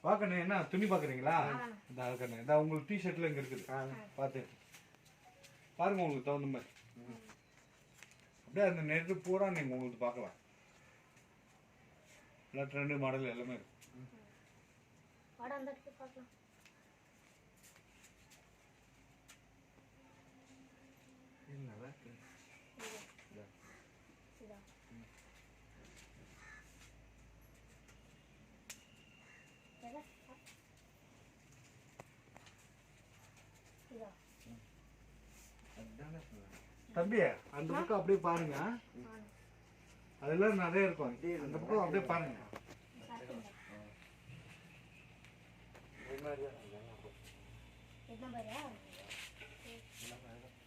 வாக்கண்ணே என்ன துணி பாக்குறீங்களா? இந்த கண்ணே இந்த உங்களுக்கு டி-ஷர்ட்ல இங்க இருக்குது. பாத்து பாருங்க உங்களுக்கு தகுந்த மாதிரி. அப்படியே அந்த நெட் பூரா நீங்க உங்களுக்கு பார்க்கலாம். எல்லா ட்ரெண்ட் மாடல் எல்லாமே இருக்கு. வாடா அந்த இடத்துல பார்க்கலாம். நல்லா இருக்கு. இதா இதா இதா அதானே சொல்றேன். தம்பி அந்த பக்கம் அப்படியே பாருங்க. அதெல்லாம் நிறைய இருக்கும். அந்த பக்கம் அப்படியே பாருங்க. என்ன பாரியா?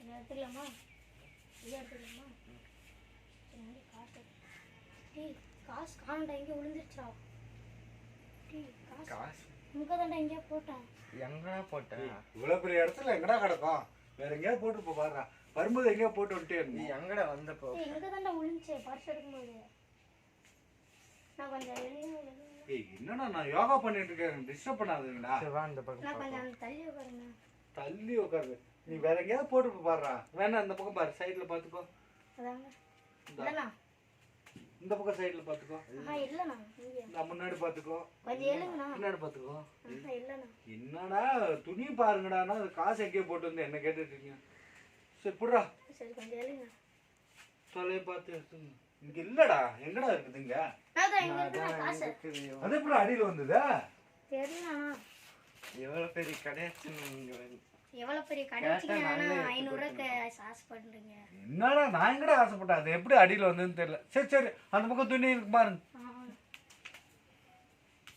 இதை எடுத்துக்கலாமா? இதை எடுத்துக்கலாமா? காசு காசு காணண்டா எங்கே விழுந்துருச்சா? காசு முக தாண்டா எங்கேயா போட்டேன். எங்கடா போட்டேன்? இவ்வளவு பெரிய இடத்துல எங்கடா கிடக்கும்? வேற எங்கேயா போட்டு போ பாருடா. வரும்போது எங்கேயா போட்டு விட்டே நீ எங்கடா வந்தப்போ? எங்கே தாண்டா விழுந்துச்சு பர்ஸ் எடுக்கும்போது? நான் கொஞ்சம் ஏய் என்னடா நான் யோகா பண்ணிட்டு இருக்கேன், டிஸ்டர்ப் பண்ணாதீங்கடா. சரி வா இந்த பக்கம் நான் கொஞ்சம் பாப்போம். அந்த தள்ளி உட்காருங்க. தள்ளி உட்காரு. நீ வேற எங்கேயாவது போட்டு பாருடா. வேணா அந்த பக்கம் பாரு, சைடுல பாத்துக்கோ. அதாங்க இல்லைண்ணா. இந்த பக்கம் சைடுல பாத்துக்கோ. இல்லைண்ணா இங்கே நான் முன்னாடி பாத்துக்கோ. கொஞ்சம் எழுங்கண்ணா. பின்னாடி பாத்துக்கோ. இல்லைண்ணா. என்னடா துணி பாருங்கடானா அது காசு எங்கேயோ போட்டு வந்து என்ன கேட்டுட்டு இருக்கீங்க? சரி புடுறா. சரி கொஞ்சம் எழுங்க. தொலைய பார்த்து எடுத்துங்க. இங்க இல்லடா, எங்கடா இருக்குதுங்க? அதான் இங்கே இருக்குண்ணா காசு. அது எப்படி அடியில வந்ததா? தெரியலண்ணா. எவ்வளவு பெரிய கடையாச்சுன்னு நீங்க வந்து எவ்வளோ பெரிய கடைச்சிங்கன்னா 500 ரூபாய்க்கு ஆசைப்படுறீங்க. என்னடா நான் எங்கடா ஆசைப்பட்டேன், அது எப்படி அடியில வந்ததுன்னு தெரியல. சரி சரி அந்த பக்கம் துணி இருக்கு பாருங்க.